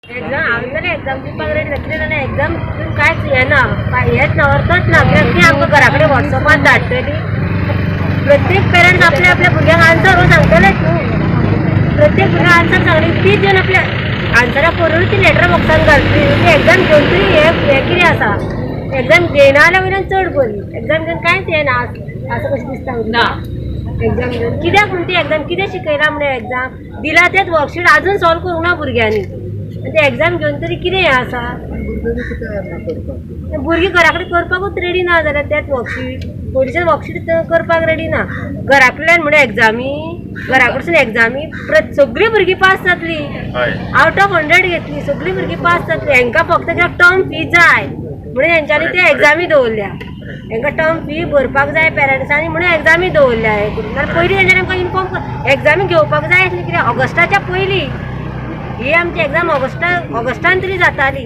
exam हांवें exam दिवपाक ready कितें जालें एक्झाम कांयच येना हेच ना अर्थच ना कित्याक ती आमकां घरा कडेन वॉट्सॅपार धाडटली प्रत्येक पेरंट्स आपल्या आपल्या भुरग्यांक आन्सर सांगतलेच न्हू प्रत्येक भुरग्याक आन्सर सांगली ती जेवन आपल्या आन्सरा करून ती लेटर बॉक्सान घालतली ती एक्झाम घेवन तरी हे कितें आसा एक्झाम घेयना जाल्यार वयल्यान चड बरी एक्झाम घेवन कांयच येना असं कशें दिसता ना एक्झाम घेवन कित्याक म्हणून ती एक्झाम कितें शिकयला म्हणून एक्झाम दिला तेच वर्कशीट आजून सॉल्व करूंक ना भुरग्यांनी ते एक्झाम घेवन तरी कितें हें आसा भुरगीं घरा कडेन करपाकूच रेडी ना जाल्यार तेच वर्कशीट पयलींचें वर्कशीट करपाक रेडी ना घराकडल्यान म्हणून एक्झामी घरा कडसून एक्झामी सगळीं भुरगीं पास जातली आवट ऑफ 100 घेतली सगळीं भुरगीं पास जातली हांकां फक्त कित्याक टर्म फी जाय म्हणून हेंच्यांनी ते एक्झामी दवरल्या हांकां टर्म फी भरपाक जाय पेरंट्सांनी म्हणून एक्झामी दवरल्या हे करून नाल्यार पयलीं हेंच्यांनी आमकां इन्फॉर्म एक्झामी घेवपाक जाय आसली कित्याक ऑगस्टाच्या पयलीं ही आमची एक्झाम ऑगस्टान तरी जाताली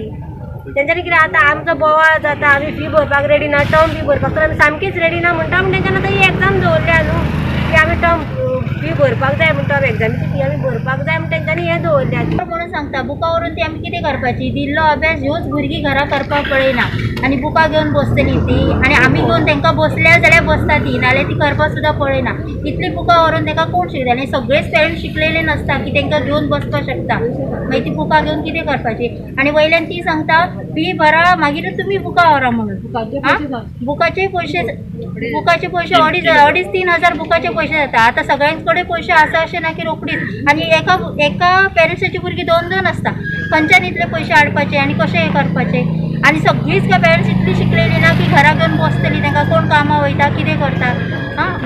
तेंच्यांनी कितें आतां आमचो बोवाळ जाता आमी फी भरपाक रेडी ना टर्म फी भरपाक तर आमी सामकीच रेडी ना म्हणटा पूण तेंच्यांनी आतां ही एक्झाम दवरल्या न्हू की आमी टर्म फी भरपाक जाय म्हणटा एक्झामीची फी आमी भरपाक जाय म्हण तेंच्यांनी हें दवरल्या म्हणून सांगता बुका व्हरून ती आमी कितें करपाची दिल्लो अभ्यास ह्योच भुरगीं घरा करपाक पळयना आनी बुकां घेवन बसतली ती आनी आमी घेवन तांकां बसल्या जाल्यार बसता ती नाल्यार ती करपाक सुद्दां पळयना इतली बुकां व्हरून तांकां कोण शिकता आनी सगळेच पेरंट्स शिकलेले नसता की तांकां घेवन बसपाक शकता मागीर ती बुकां घेवन कितें करपाची आनी वयल्यान ती सांगता फी भरा मागीर तुमी बुकां व्हरा म्हणून बुकाचे पयशे अडीच 3,000 बुकाचे पयशे जाता आतां सगळ्यांच कडेन पयशे आसा अशें ना की रोकडीच आनी एका पेरंट्साची भुरगीं 2 आसता खंयच्यान इतले पयशे हाडपाचे आनी कशें हें करपाचें आनी सगळींच काय पेरंट्स इतली शिकलेली ना की घरा घेवन बसतली तांकां कोण कामां वयता कितें करता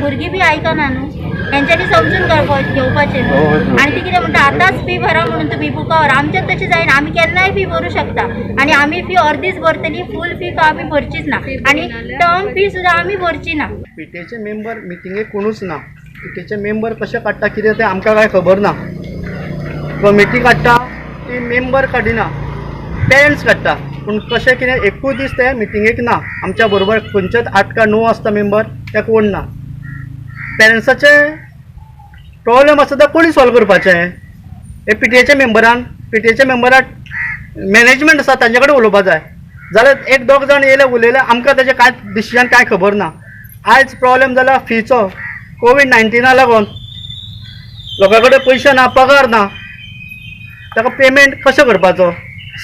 भुरगीं बी आयकना न्हू हेंच्यांनी समजून घेवपाचें न्हू आनी ती कितें म्हणटा आतांच फी भरा म्हणून तुमी बुकां व्हरा आमच्यात तशें जायना आमी केन्नाय फी भरूं शकता आनी आमी फी अर्दीच भरतली फूल फी आमी भरचीच ना आनी टर्म फी सुद्दां आमी भरची ना पीटीएचे मेंबर मिटिंगेक कोणूच ना पीटीएचे मेंबर कशें काडटा कितें तें आमकां कांय खबर ना कमिटी काडटा ती मेंबर काडिना पेरंट्स काडटा पूण कशें कितें एकूच दीस ते मिटिंगेक ना आमच्या बरोबर खंयचेच 8 का 9 आसता मेंबर ते कोण ना पेरंट्साचे प्रॉब्लेम आसा ते कोणी सॉल्व करपाचें हे पीटीएच्या मेंबराक मॅनेजमेंट आसा तांचे कडेन उलोवपाक जाय जाल्यार 1-2 जाण येयले उलयले आमकां ताजें कांय डिसिजन कांय खबर ना आयज प्रॉब्लेम जाला फीचो कोविड-19 लागून लोकां कडेन पयशे ना पगार ना ताका पेमेंट कशें करपाचो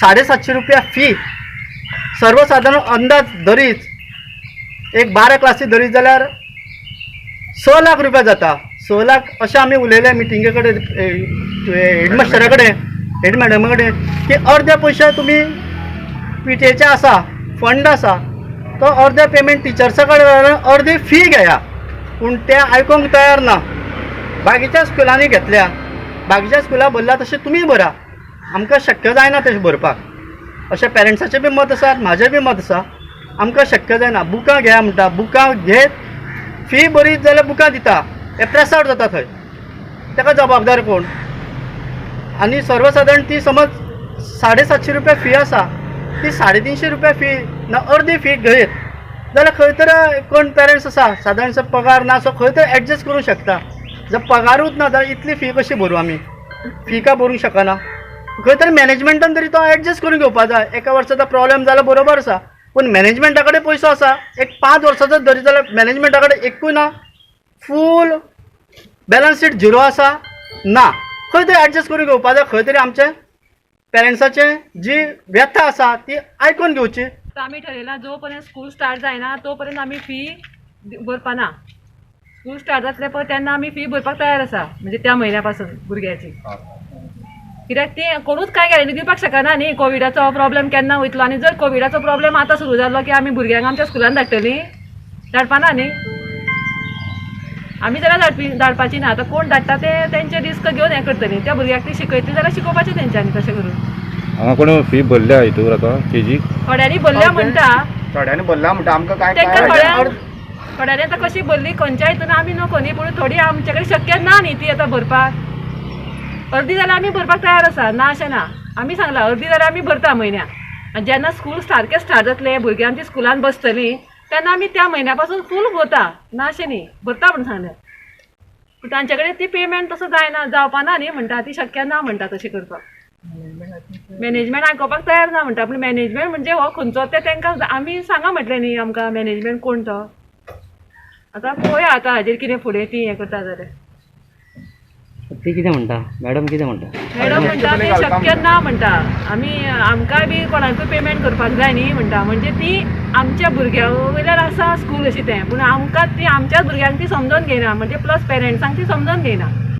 750 रुपया फी सर्वसाधारण अंदाज धरीत एक 12 क्लासी धरीत जाल्यार 6 लाख रुपया जाता 6 लाख अशें आमी उलयले मिटिंगे कडेन हेडमास्टरा कडेन हेड मॅडमा कडेन की अर्दे पयशे तुमी पीटीएचे आसा फंड आसा तो अर्दे पेमेंट टिचर्सा कडेन अर्दी फी घेया पूण ते आयकूंक तयार ना बाकीच्या स्कुलांनी घेतल्या बाकीच्या स्कुलां भरला तशें तुमी भरा आमकां शक्य जायना तशें भरपाक अशें पेरंट्साचें बी मत आसा म्हाजें बी मत आसा आमकां शक्य जायना बुकां घेया म्हणटा बुकां घेत फी भरीत जाल्यार बुकां दिता हे प्रेसावट जाता थंय ताका जबाबदार कोण आनी सर्वसाधारण ती समज 750 रुपया फी आसा ती 350 रुपया फी ना अर्दी फी घेत जाल्यार खंय तर कोण पेरंट्स आसा सादारणसो पगार ना सो खंय तर एडजस्ट करूंक शकता जर पगारूच ना जाल्यार इतली फी कशी भरूं आमी फी का भरूंक शकना खंय तरी मॅनेजमेंटान तरी तो एडजस्ट करून घेवपा जाय एका वर्साचो प्रॉब्लेम जाला बरोबर आसा पूण मॅनेजमेंटा कडेन पयसो आसा एक 5 वर्साचो धरी जाल्यार मॅनेजमेंटा कडेन एकूय ना फूल बॅलन्स शीट झिरो आसा ना खंय तरी एडजस्ट करून घेवपा जाय खंय तरी आमचे पेरंट्साचे जी व्यथा आसा ती आयकून घेवची आमी ठरयलां जो पर्यंत स्कूल स्टार्ट जायना तो पर्यंत आमी फी भरपाना स्कूल स्टार्ट जातले पळय तेन्ना आमी फी भरपाक तयार आसा म्हणजे त्या म्हयन्या पासून भुरग्याची कित्याक ते कोणूच कांय गॅरंटी दिवपाक शकना न्ही कोविडाचो प्रॉब्लेम केन्ना वयतलो आनी जर कोविडाचो प्रॉब्लेम आतां सुरू जालो की आमी भुरग्यांक आमच्या स्कुलान धाडटलीं धाडपाना न्ही आमी जाल्यार धाडपाची ना आतां कोण धाडटा ते तेंचे रिस्क घेवन हें करतलीं त्या भुरग्याक ती शिकयतलीं जाल्यार शिकोवपाचें तेंच्यांनी तशें करून हांगा कोण फी भरल्या हितूर आतां केजी थोड्यांनी भरल्या म्हणटा थोड्यांनी भरला म्हणटा आमकां काय थोड्यांनी आतां कशी भरली खंयच्या हितून आमी नको न्ही पूण थोडी आमचे कडेन शक्य ना न्ही ती आतां भरपाक अर्दी जाल्यार आमी भरपाक तयार आसा ना अशें ना आमी सांगलां अर्दी जाल्यार आमी भरता म्हयन्याक आनी जेन्ना स्कूल सारकें स्टार्ट जातलें भुरगीं आमची स्कुलान बसतलीं तेन्ना आमी त्या म्हयन्या पासून फूल भरता ना अशें न्ही भरता म्हणून सांगलें पूण तांचे कडेन ती पेमेंट तसो जायना जावपाना न्ही म्हणटा ती शक्य ना म्हणटा तशें करपाक मॅनेजमेंट आयकोपाक तयार ना म्हणटा पूण मॅनेजमेंट म्हणजे हो खंयचो ते तांकां आमी सांगा म्हटलें न्ही आमकां मॅनेजमेंट कोण तो आतां पळोवया आतां हाजेर कितें फुडें ती हें करता जाल्यार ती कितें म्हणटा मॅडम कितें म्हणटा मॅडम म्हणटा ते शक्य ना म्हणटा आमी आमकां बी कोणाकूय पेमेंट करपाक जाय न्ही म्हणटा म्हणजे ती आमच्या भुरग्यां वयल्यार आसा स्कूल अशी तें पूण आमकां ती आमच्याच भुरग्यांक ती समजून घेयना म्हणजे प्लस पेरंट्सांक ती समजून घेयना